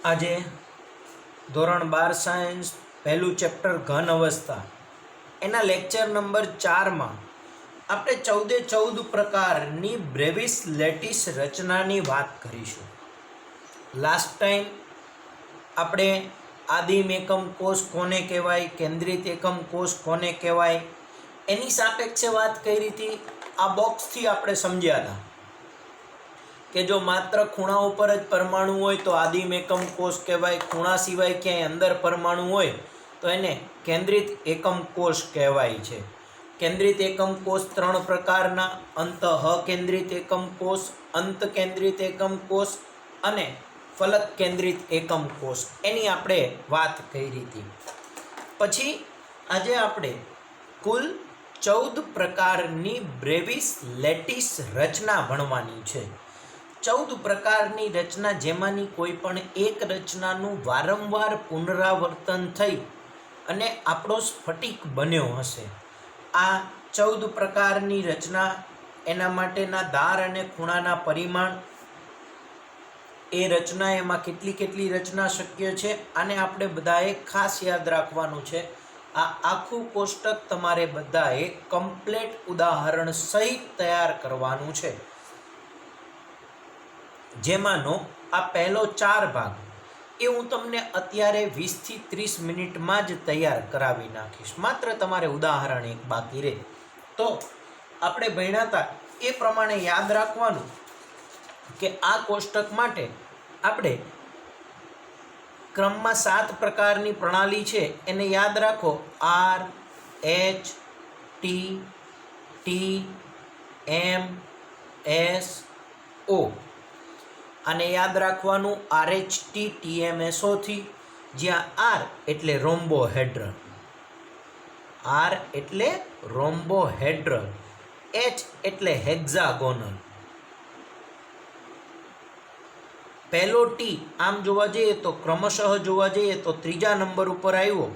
આજે ધોરણ 12 સાયન્સ પહેલું ચેપ્ટર ઘન અવસ્થા એના લેક્ચર નંબર 4માં આપણે 14 પ્રકારની બ્રેવિસ લેટિસ રચનાની વાત કરીશું. લાસ્ટ ટાઈમ આપણે આદિમ એકમ કોષ કોને કહેવાય, કેન્દ્રિત એકમ કોષ કોને કહેવાય એની સાપેક્ષે વાત કરી હતી. આ બોક્સથી આપણે સમજ્યા હતા કે જો માત્ર ખૂણા ઉપર જ પરમાણુ હોય તો આદિમ એકમ કોષ કહેવાય. ખૂણા સિવાય ક્યાંય અંદર પરમાણુ હોય તો એને કેન્દ્રિત એકમ કોષ કહેવાય છે. કેન્દ્રિત એકમ કોષ 3 પ્રકારના: અંતઃકેન્દ્રિત એકમ કોષ, અંતકેન્દ્રિત એકમ કોષ અને ફલક કેન્દ્રિત એકમ કોષ. એની આપણે વાત કરી હતી. પછી આજે આપણે કુલ 14 પ્રકારની બ્રેવિસ લેટિસ રચના ભણવાની છે. 14 પ્રકારની રચના, જેમાંની કોઈ પણ એક રચનાનું વારંવાર પુનરાવર્તન થઈ અને આપણો સ્ફટિક બન્યો હશે. આ 14 પ્રકારની રચના, એના માટેના ધાર અને ખૂણાના પરિમાણ, એ રચના, એમાં કેટલી રચના શક્ય છે, આને આપણે બધાએ ખાસ યાદ રાખવાનું છે. આ આખું કોષ્ટક તમારે બધાએ કમ્પ્લીટ ઉદાહરણ સહિત તૈયાર કરવાનું છે, જેમાંનો આ પહેલો 4 ભાગ એ હું તમને અત્યારે 20 થી 30 મિનિટમાં જ તૈયાર કરાવી નાખીશ. માત્ર તમારે ઉદાહરણ એક બાકી રહે. તો આપણે ભણ્યા હતા એ પ્રમાણે યાદ રાખવાનું કે આ કોષ્ટક માટે આપણે ક્રમમાં 7 પ્રકારની પ્રણાલી છે એને યાદ રાખો: આર, એચ, ટી, ટી, એમ, એસ, ઓ. આને યાદ રાખવાનું RH, TMSO થી, જ્યાં આર એટલે રોમ્બોહેડ્રલ, આર એટલે રોમ્બોહેડ્રલ, એચ એટલે હેક્ઝાગોનલ. પહેલો ટી આમ જોવા જઈએ તો ક્રમશઃ જોવા જઈએ તો 3જા નંબર ઉપર આવ્યો,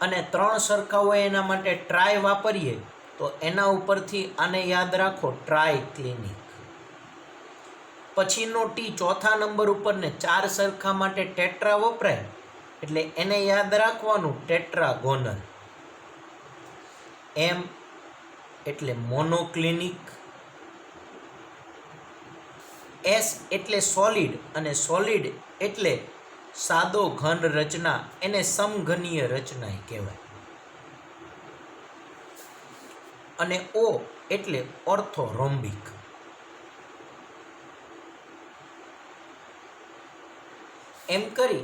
અને 3 સરખા હોય એના માટે ટ્રાય વાપરીએ તો એના ઉપરથી આને યાદ રાખો, ટ્રાયક્લિનિક. પછીનો ટી 4થા નંબર ઉપર ને 4 સરખા માટે ટેટ્રા વપરાય એટલે એને યાદ રાખવાનું, ટેટ્રાગોનલ. એમ એટલે મોનોક્લિનિક. એસ એટલે સોલિડ, અને સોલિડ એટલે સાદો ઘન રચના, એને સમઘનીય રચના કહેવાય. અને ઓ એટલે ઓર્થોરોમ્બિક. એમ કરી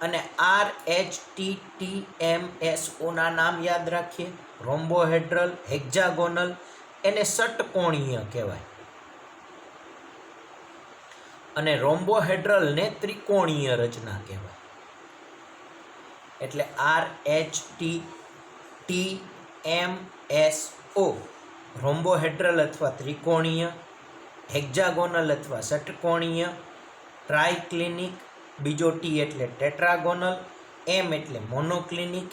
અને આર, એચ, ટી, ટી, એમ, એસ, ઓના નામ યાદ રાખીએ. રોમ્બોહેડ્રલ, હેક્ઝાગોનલ એને ષટકોણીય કહેવાય, અને રોમ્બોહેડ્રલને ત્રિકોણીય રચના કહેવાય. એટલે આર, એચ, ટી, ટી, એમ, એસ, ઓ રોમ્બોહેડ્રલ અથવા ત્રિકોણીય, હેક્ઝાગોનલ અથવા ષટકોણીય, ટ્રાયક્લિનિક, બીજો ટી એટલે ટેટ્રાગોનલ, એમ એટલે મોનોક્લિનિક,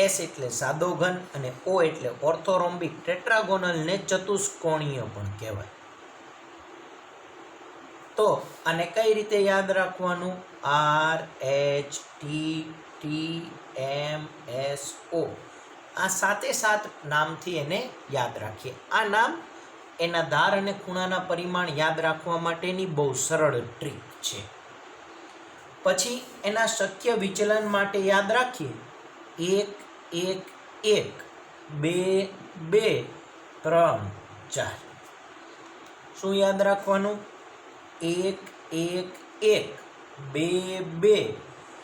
એસ એટલે સાદો ઘન, અને ઓ એટલે ઓર્થોરોમ્બિક. ટેટ્રાગોનલને ચતુષ્કોણીય પણ કહેવાય. તો આને કઈ રીતે યાદ રાખવાનું? આર, એચ, ટી, ટી, એમ, એસ, ઓ. આ 7 નામથી એને યાદ રાખીએ. આ નામ એના ધાર અને ખૂણાના પરિમાણ યાદ રાખવા માટેની બહુ સરળ ટ્રીક છે. પછી એના શક્ય વિચલન માટે યાદ રાખીએ: 1, 1, 1, 2, 2, 3, 4. શું યાદ રાખવાનું? 1, 1, 1, 2, 2,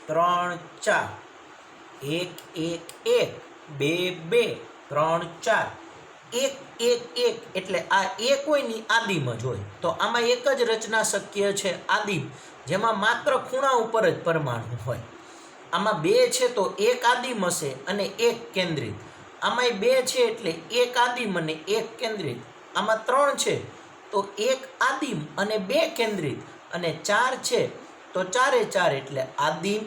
3, 4. 1, 1, 1, 2, 2, 3, 4. 1, 1, 1 એટલે આ એક હોય ને આદિમ જ હોય. તો આમાં એક જ રચના શક્ય છે, આદિમ, જેમાં માત્ર ખૂણા ઉપર જ પરમાણુ હોય. આમાં 2 છે તો એક આદિમ હશે અને એક કેન્દ્રિત. આમાંય 2 છે એટલે એક આદિમ અને એક કેન્દ્રિત. આમાં 3 છે તો એક આદિમ અને 2 કેન્દ્રિત, અને 4 છે તો 4 એ 4 એટલે આદિમ,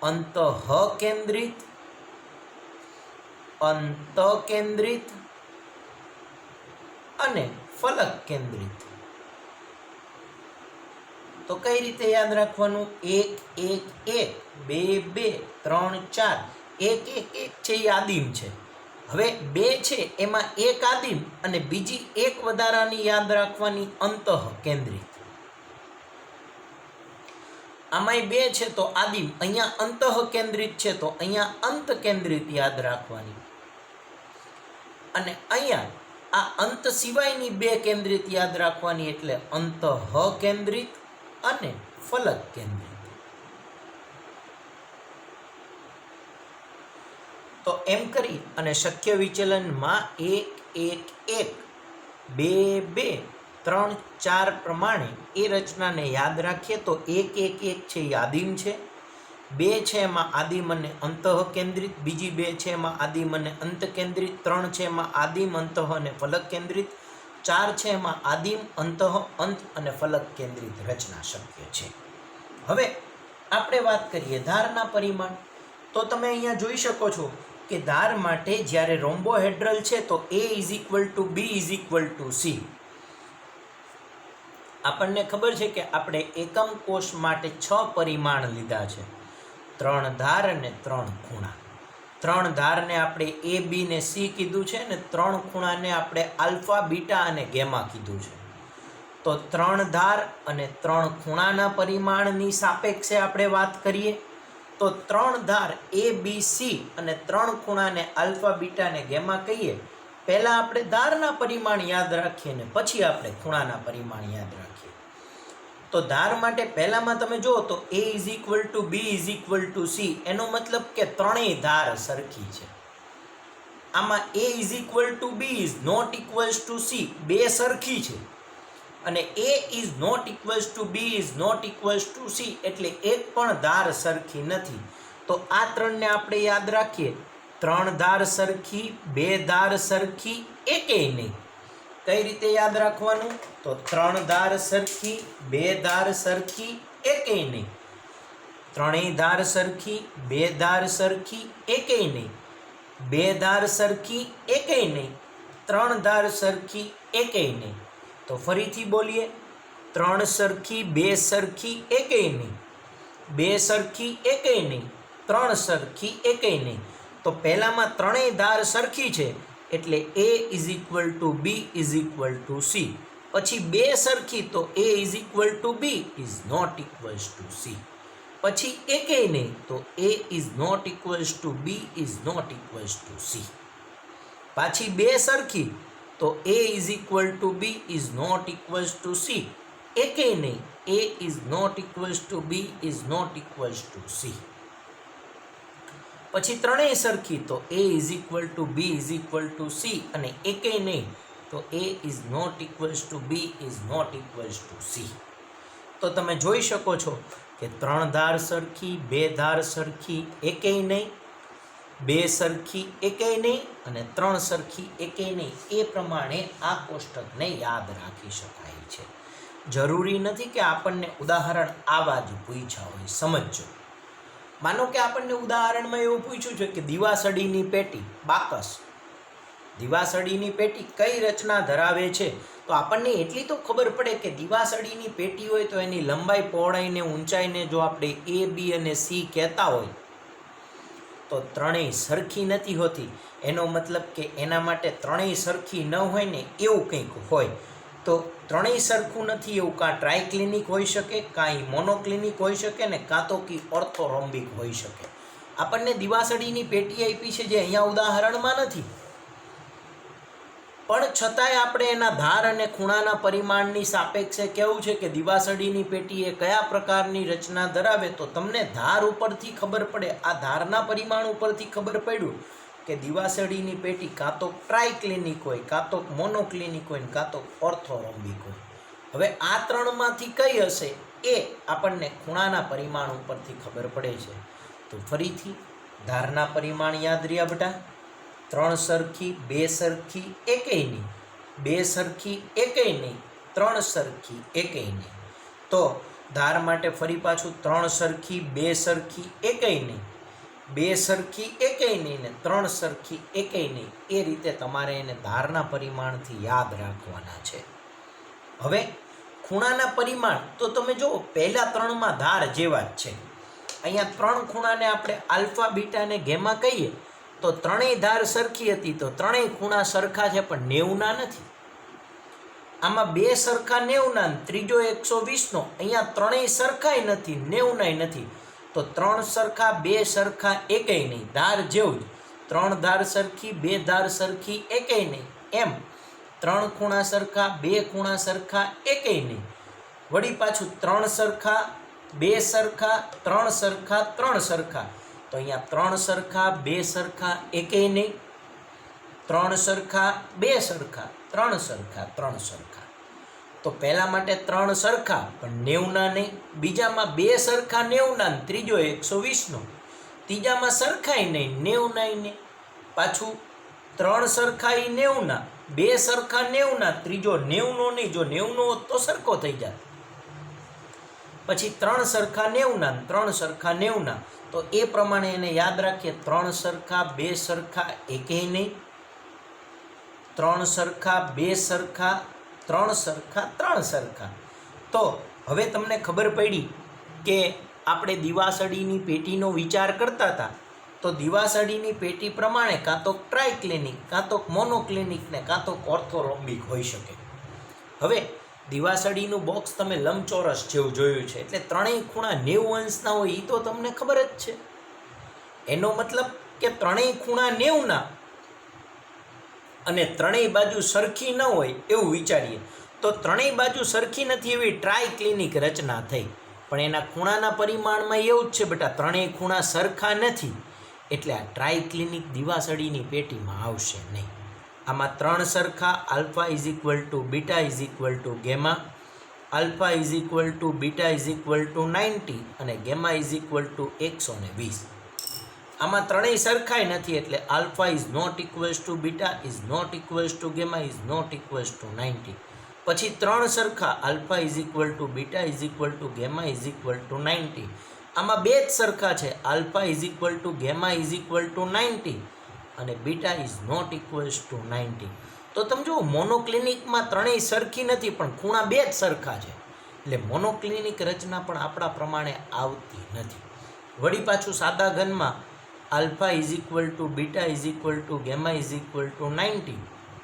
અંતઃકેન્દ્રિત, અંતકેન્દ્રિત અને ફલક કેન્દ્રિત. તો કઈ રીતે યાદ રાખવાનું? 1 1 1, 2 2, 3 4, 1 1 1 છે એ આદિમ છે. હવે 2 છે એમાં એક આદિમ અને બીજી એક વધારાની યાદ રાખવાની અંતઃ કેન્દ્રિત. આમાંય 2 છે તો આદિમ, અહીંયા અંતઃ કેન્દ્રિત છે તો અહીંયા અંત કેન્દ્રિત યાદ રાખવાની. અને અહીંયા આ અંત સિવાયની 2 કેન્દ્રિત યાદ રાખવાની, એટલે અંતઃ કેન્દ્રિત અને ફલક કેન્દ્રિત. તો એમ કરી અને શક્ય વિચલનમાં 1 1 1, 2 2, 3 4 પ્રમાણે એ રચનાને યાદ રાખીએ તો 1 1 1 છે એ આદિમ છે, 2 છે એમાં આદિમ અને અંતઃ કેન્દ્રિત, બીજી 2 છે એમાં આદિમ અને અંત કેન્દ્રિત, 3 છે એમાં આદિમ અંતઃ અને ફલક કેન્દ્રિત, 4 છે એમાં આદિમ અંતઃ અંત અને ફલક કેન્દ્રિત રચના શક્ય છે. હવે આપણે વાત કરીએ ધારના પરિમાણ. તો તમે અહીંયા જોઈ શકો છો કે ધાર માટે જ્યારે રોમ્બોહેડ્રલ છે તો A = B = C. આપણને ખબર છે કે આપણે એકમ કોષ માટે 6 પરિમાણ લીધા છે, 3 ધાર અને 3 ખૂણા. 3 ધારને આપણે A, B ને C કીધું છે ને 3 ખૂણાને આપણે આલ્ફા, બીટા અને ગેમા કીધું છે. તો 3 ધાર અને 3 ખૂણાના પરિમાણની સાપેક્ષે આપણે વાત કરીએ તો 3 ધાર A, B, C અને 3 ખૂણાને આલ્ફા, બીટા અને ગેમા કહીએ. પહેલાં આપણે ધારના પરિમાણ યાદ રાખીએ ને પછી આપણે ખૂણાના પરિમાણ યાદ રાખીએ. તો ધાર માટે પહેલામાં તમે જુઓ તો A = B = C, એનો મતલબ કે ત્રણેય ધાર સરખી છે. આમાં A = B ≠ C, 2 સરખી છે અને A ≠ B ≠ C, એટલે એક પણ ધાર સરખી નથી. તો આ ત્રણને આપણે યાદ રાખીએ, 3 ધાર સરખી, 2 ધાર સરખી, એકેય નહીં. કઈ રીતે યાદ રાખવાનું? તો 3 ધાર સરખી, 2 ધાર સરખી, એકેય નહીં. ત્રણેય ધાર સરખી, 2 ધાર સરખી, એકેય નહીં. 2 ધાર સરખી, એકેય નહીં. 3 ધાર સરખી, એકેય નહીં. તો ફરીથી બોલીએ, 3 સરખી, 2 સરખી, એકેય નહીં. 2 સરખી, એકેય નહીં. 3 સરખી, એકેય નહીં. તો પહેલામાં ત્રણેય ધાર સરખી છે એટલે A = B = C. પછી 2 સરખી તો A = B ≠ C. પછી એકેય નહીં તો A ≠ B ≠ C. પાછી 2 સરખી તો A = B ≠ C. એકેય નહીં, A ≠ B ≠ C. પછી ત્રણેય સરખી તો A = B = C અને એકેય નહીં તો A ≠ B ≠ C. તો તમે જોઈ શકો છો કે 3 ધાર સરખી, 2 ધાર સરખી, એકેય નહીં, 2 સરખી, એકેય નહીં અને 3 સરખી, એકેય નહીં. એ પ્રમાણે આ કોષ્ટકને યાદ રાખી શકાય છે. જરૂરી નથી કે આપણને ઉદાહરણ આવા જ પૂછ્યા હોય. સમજો, માનો કે આપણને ઉદાહરણમાં એવું પૂછ્યું છે કે દિવાસળીની પેટી, બાકસ, દિવાસળીની પેટી કઈ રચના ધરાવે છે. તો આપણને એટલી તો ખબર પડે કે દિવાસળીની પેટી હોય તો એની લંબાઈ, પહોળાઈને, ઊંચાઈને જો આપણે A, B અને C કહેતા હોય તો ત્રણેય સરખી નથી હોતી. એનો મતલબ કે એના માટે ત્રણેય સરખી ન હોય ને એવું કંઈક હોય. તો ત્રણેય સરખું નથી એવું કાં ટ્રાયક્લિનિક હોઈ શકે, કાં મોનોક્લિનિક હોઈ શકે ને કાં તો કે ઓર્થોરોમ્બિક હોઈ શકે. આપણને દિવાસળીની પેટી આપી છે જે અહીંયા ઉદાહરણમાં નથી, પણ છતાંય આપણે એના ધાર અને ખૂણાના પરિમાણની સાપેક્ષે કહેવું છે કે દિવાસળીની પેટી એ કયા પ્રકારની રચના ધરાવે. તો તમને ધાર ઉપરથી ખબર પડે, આ ધારના પરિમાણ ઉપરથી ખબર પડ્યું કે દિવાસળીની પેટી કાં તો ટ્રાયક્લિનિક હોય, કાં તો મોનોક્લિનિક હોય, કાં તો ઓર્થોરોમ્બિક હોય. હવે આ ત્રણમાંથી કઈ હશે એ આપણને ખૂણાના પરિમાણ ઉપરથી ખબર પડે છે. તો ફરીથી ધારના પરિમાણ યાદ રહ્યા બેટા, 3 સરખી, 2 સરખી, એકેય નહીં, 2 સરખી, એકેય નહીં, 3 સરખી, એકેય નહીં. તો ધાર માટે ફરી પાછું 3 સરખી, 2 સરખી, એકેય નહીં, 2 સરખી, એકેય નહીં ને 3 સરખી, એકેય નહીં. એ રીતે તમારે એને ધારના પરિમાણથી યાદ રાખવાના છે. હવે ખૂણાના પરિમાણ તો તમે જુઓ પહેલા ત્રણમાં ધાર જેવા જ છે. અહીંયા ત્રણ ખૂણાને આપણે આલ્ફા બીટા અને ગેમા કહીએ તો ત્રણેય ધાર સરખી હતી, તો ત્રણેય ખૂણા સરખા છે પણ 90ના નથી. આમાં બે સરખા 90ના, ત્રીજો 120નો. અહીંયા ત્રણેય સરખાય નથી, 90નાય નથી, તો ત્રણ સરખા બે સરખા એકેય નહીં, ધાર જેવું જ. ત્રણ ધાર સરખી બે ધાર સરખી એકેય નહીં, એમ ત્રણ ખૂણા સરખા બે ખૂણા સરખા એકેય નહીં. વળી પાછું ત્રણ સરખા બે સરખા ત્રણ સરખા ત્રણ સરખા, તો અહીંયા ત્રણ સરખા બે સરખા એકેય નહીં, ત્રણ સરખા બે સરખા ત્રણ સરખા ત્રણ સરખા. તો પહેલા માટે ત્રણ સરખા પણ 90ના નહીં, બીજામાં બે સરખા 90ના, ત્રીજો 120નો, ત્રીજામાં સરખાય નહીં 90નાય નહીં, પાછું ત્રણ સરખા એ 90ના, બે સરખા 90ના, ત્રીજો 90નો નહીં, જો 90નો હોત તો સરખો થઈ જાય. પછી ત્રણ સરખા 90ના, ત્રણ સરખા 90ના, તો એ પ્રમાણે એને યાદ રાખીએ. ત્રણ સરખા બે સરખા એકેય નહીં, ત્રણ સરખા બે સરખા ત્રણ સરખા ત્રણ સરખા. તો હવે તમને ખબર પડી કે આપણે દિવાસળીની પેટીનો વિચાર કરતા હતા, તો દિવાસળીની પેટી પ્રમાણે કાં તો ટ્રાયક્લિનિક, કાં તો મોનોક્લિનિક ને કાં તો ઓર્થોરોમ્બિક હોઈ શકે. હવે દિવાસળીનું બોક્સ તમે લંબચોરસ જેવું જોયું છે, એટલે ત્રણેય ખૂણા 90 અંશના હોય એ તો તમને ખબર જ છે. એનો મતલબ કે ત્રણેય ખૂણા 90ના અને ત્રણેય બાજુ સરખી ન હોય એવું વિચારીએ તો ત્રણેય બાજુ સરખી નથી એવી ટ્રાયક્લિનિક રચના થઈ. પણ એના ખૂણાના પરિમાણમાં એવું જ છે બેટા, ત્રણેય ખૂણા સરખા નથી, એટલે આ ટ્રાયક્લિનિક દિવાસળીની પેટીમાં આવશે નહીં. આમાં ત્રણ સરખા alpha is equal to beta is equal to gamma, alpha is equal to beta is equal to 90 અને ગેમા ઇઝ ઇક્વલ ટુ 120. આમાં ત્રણેય સરખાય નથી, એટલે alpha is not equals to beta is not equals to gamma is not equals to 90. પછી ત્રણ સરખા alpha is equal to beta is equal to gamma is equal to 90. આમાં બે જ સરખા છે, alpha is equal to gamma is equal to 90 અને beta is not equals to 90. તો તમે જુઓ મોનોક્લિનિકમાં ત્રણેય સરખી નથી પણ ખૂણા બે જ સરખા છે, એટલે મોનોક્લિનિક રચના પણ આપણા પ્રમાણે આવતી નથી. વળી પાછું સાદા ઘનમાં alpha is equal to beta is equal to gamma is equal to 90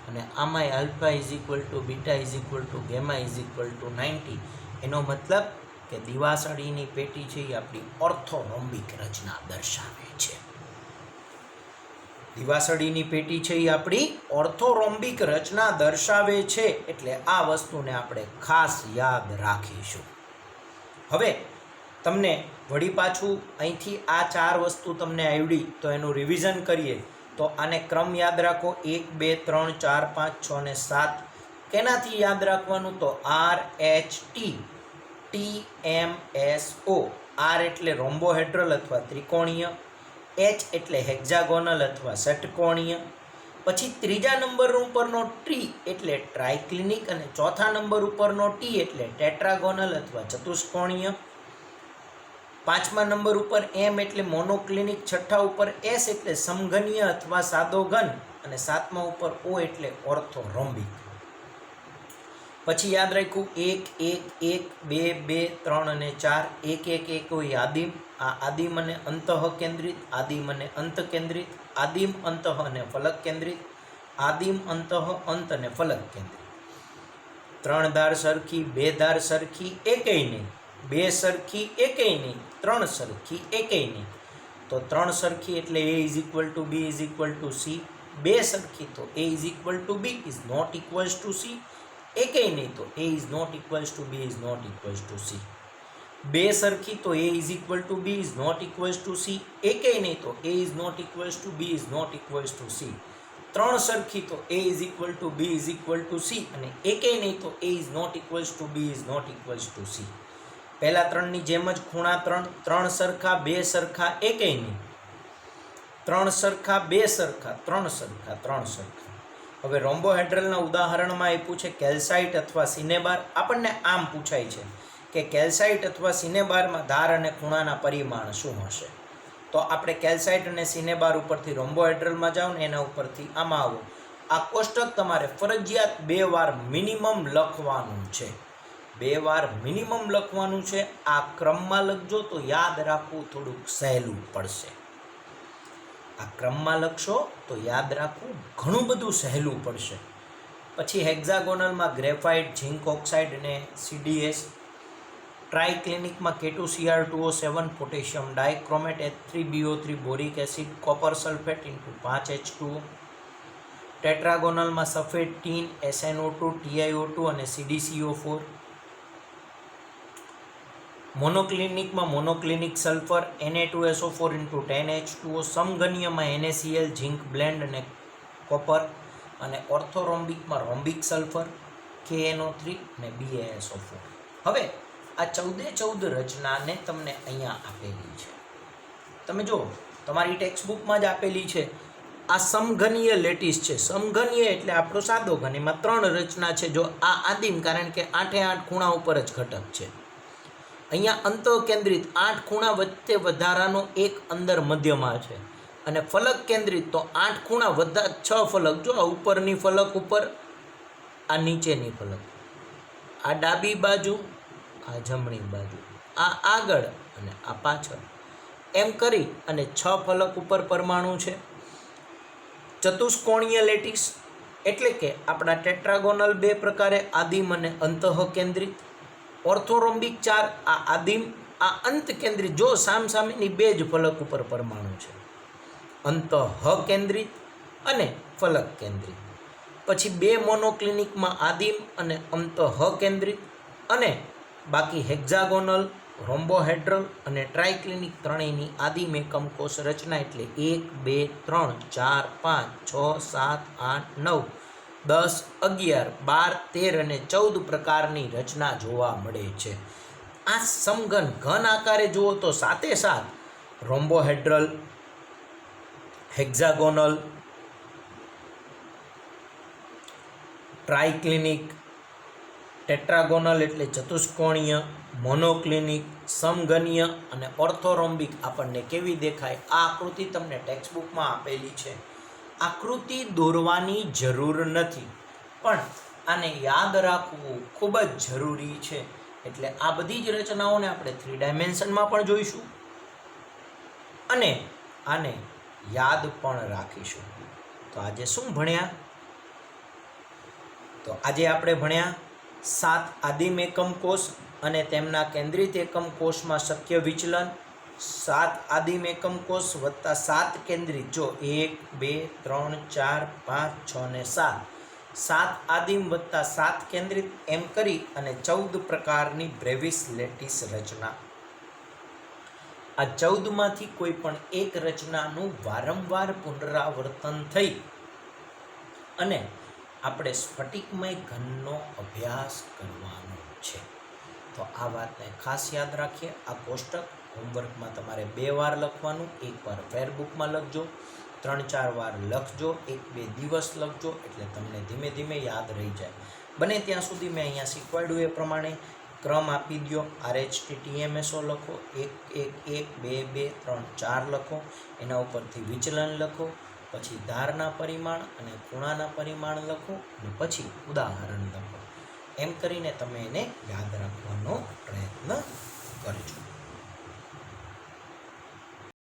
અને આમાંય alpha is equal to beta is equal to gamma is equal to 90. એનો મતલબ કે દિવાસળીની પેટી છે એ આપણી ઓર્થોરોમ્બિક રચના દર્શાવે છે. દિવાસળીની પેટી છે એ આપણી ઓર્થોરોમ્બિક રચના દર્શાવે છે, એટલે આ વસ્તુને આપણે ખાસ યાદ રાખીશું. હવે તમને વળી પાછું અહીંથી આ ચાર વસ્તુ તમને આવડી તો એનું રિવિઝન કરીએ તો આને ક્રમ યાદ રાખો 1 2 3 4 5 6 અને 7. કેનાથી યાદ રાખવાનું? તો RHT TMSO. R એટલે રોમ્બોહેડ્રલ અથવા ત્રિકોણીય, H એટલે હેક્ઝાગોનલ અથવા ષટકોણીય, પછી ત્રીજા નંબર ઉપરનો T એટલે ટ્રાયક્લિનિક અને ચોથા નંબર ઉપરનો T એટલે ટેટ્રાગોનલ અથવા ચતુષ્કોણીય, પાંચમા નંબર ઉપર M એટલે મોનોક્લિનિક, છઠ્ઠા ઉપર S એટલે સમઘનીય અથવા સાદો ઘન અને સાતમા ઉપર O એટલે ઓર્થોરોમ્બિક. પછી યાદ રાખ્યું 1 1 1 2 2 3 અને 4. 1 1 1 હોય આદિમ, આ આદિમ અને અંતઃ કેન્દ્રિત, આદિમ અને અંત કેન્દ્રિત, આદિમ અંતઃ અને ફલક કેન્દ્રિત, આદિમ અંતઃ અંત અને ફલક કેન્દ્રિત. ત્રણ ધાર સરખી બે ધાર સરખી એકેય નહીં, બે સરખી એકેય નહીં, ત્રણ સરખી એકેય નહીં. તો ત્રણ સરખી એટલે A is equal to B is equal to C. બે સરખી તો A is equal to B is not equals to C. એકેય નહીં તો A is not equals to B is not equals to C. બે સરખી તો A is equal to B is not equals to C. એકેય નહીં તો A is not equals to B is not equals to C. ત્રણ સરખી તો A is equal to B is equal to C અને એકેય નહીં તો A is not equals to B is not equals to C. પહેલા ત્રણની જેમ જ ખૂણા ત્રણ, ત્રણ સરખા બે સરખા એકેય નહીં, ત્રણ સરખા બે સરખા ત્રણ સરખા ત્રણ સરખા. હવે રોમ્બોહેડ્રલના ઉદાહરણમાં આપ્યું છે કેલ્સાઇટ અથવા સિનેબાર. આપણને આમ પૂછાય છે કે કેલ્સાઇટ અથવા સિનેબારમાં ધાર અને ખૂણાના પરિમાણ શું હશે? તો આપણે કેલ્સાઇટ અને સિનેબાર ઉપરથી રોમ્બોહેડ્રલમાં જાઓ ને એના ઉપરથી આમાં આવો. આ કોષ્ટક તમારે ફરજિયાત 2 વાર મિનિમમ લખવાનું છે. 2 વાર મિનિમમ લખવાનું છે. આ ક્રમમાં લખજો તો યાદ રાખવું થોડુંક સહેલું પડશે. આ ક્રમમાં લખશો તો યાદ રાખવું ઘણું બધું સહેલું પડશે. પછી હેક્ઝાગોનલમાં ગ્રેફાઇટ, ઝિંક ઓક્સાઇડ અને CDS. ટ્રાયક્લિનિકમાં K2Cr2O7, potassium dichromate, H3BO3, boric acid, copper sulphate × 5H2O. ટેટ્રાગોનલમાં સલ્ફેટ, ટીન, SnO2, TiO2 અને CdCO4. મોનોક્લિનિકમાં મોનોક્લિનિક સલ્ફર, Na2SO4 × 10H2O. સમઘનીયમાં NaCl, ઝિંક બ્લેન્ડ અને કોપર. અને ઓર્થોરોમ્બિકમાં રોમ્બિક સલ્ફર, KNO3 અને BaSO4. હવે આ 14 રચનાને તમને અહીંયા આપેલી છે. તમે જુઓ, તમારી ટેક્સ્ટબુકમાં જ આપેલી છે. આ સમઘનીય લેટિસ છે. સમઘનીય એટલે આપણો સાદો ઘન. એમાં 3 રચના છે. જો આ આદિમ, કારણ કે 8 ખૂણા ઉપર જ ઘટક છે. અહીંયા અંતઃકેન્દ્રિત 8 ખૂણા વચ્ચે વધારાનો એક અંદર મધ્યમાં છે. અને ફલક કેન્દ્રિત તો 8 ખૂણા વધા 6 ફલક. જો આ ઉપરની ફલક ઉપર, આ નીચેની ફલક, આ ડાબી બાજુ, આ જમણી બાજુ, આ આગળ અને આ પાછળ, એમ કરી અને 6 ફલક ઉપર પરમાણુ છે. ચતુષ્કોણીય લેટિસ એટલે કે આપણા ટેટ્રાગોનલ 2 પ્રકારે, આદિમ અને અંતઃકેન્દ્રિત. ઓર્થોરોમ્બિક 4, આ આદિમ, આ અંતકેન્દ્રિત. જો સામસામેની 2 જ ફલક ઉપર પરમાણુ છે. અંતઃકેન્દ્રિત અને ફલક કેન્દ્રિત. પછી 2 મોનોક્લિનિકમાં આદિમ અને અંતઃકેન્દ્રિત. અને બાકી હેક્ઝાગોનલ, રોમ્બોહેડ્રલ અને ટ્રાયક્લિનિક ત્રણેયની આદિમ એકમ કોષ રચના એટલે 1, 2, 3, 4, 5, 6, 7, 8, 9, 10, 11, 12, 13 અને 14 પ્રકારની રચના જોવા મળે છે. આ સમઘન ઘન આકારે જુઓ તો સાથે રોમ્બોહેડ્રલ, હેક્ઝાગોનલ, ટ્રાયક્લિનિક, ટેટ્રાગોનલ એટલે ચતુષ્કોણીય, મોનોક્લિનિક, સમઘનીય અને ઓર્થોરોમ્બિક આપણને કેવી દેખાય? આ આકૃતિ તમને ટેક્સ્ટબુકમાં આપેલી છે. આકૃતિ દોરવાની જરૂર નથી, પણ આને યાદ રાખવું ખૂબ જ જરૂરી છે. એટલે આ બધી જ રચનાઓને આપણે 3 ડાયમેન્શનમાં પણ જોઈશું અને આને યાદ પણ રાખીશું. તો આજે શું ભણ્યા? તો આજે આપણે ભણ્યા 7 આદિમ એકમ કોષ અને તેમના કેન્દ્રિત એકમ કોષમાં શક્ય વિચલન. 7 આદિમ એકમ કોષ વત્તા 7 કેન્દ્રિત. જો 1, 2, 3, 4, 5, 6 ને 7. 7 આદિમ વત્તા 7 કેન્દ્રિત એમ કરી અને 14 પ્રકારની બ્રેવિસ લેટિસ રચના. આ 14માંથી કોઈ પણ એક રચનાનું વારંવાર પુનરાવર્તન થઈ અને આપણે સ્ફટિકમય ઘનનો અભ્યાસ કરવાનો છે. તો આ વાતને ખાસ યાદ રાખીએ. આ કોષ્ટક હોમવર્કમાં તમારે 2 વાર લખવાનું. 1 વાર ફેરબુકમાં લખજો, 3-4 વાર લખજો, 1-2 દિવસ લખજો, એટલે તમને ધીમે ધીમે યાદ રહી જાય. બને ત્યાં સુધી મેં અહીંયા શીખવાડ્યું એ પ્રમાણે ક્રમ આપી દો. RHT TMSO લખો, 1 1 1 2 2 3 4 લખો, એના ઉપરથી વિચલન લખો, પછી ધારના પરિમાણ અને ખૂણાના પરિમાણ લખો અને પછી ઉદાહરણ લખો. એમ કરીને તમે એને યાદ રાખવાનો પ્રયત્ન કરજો.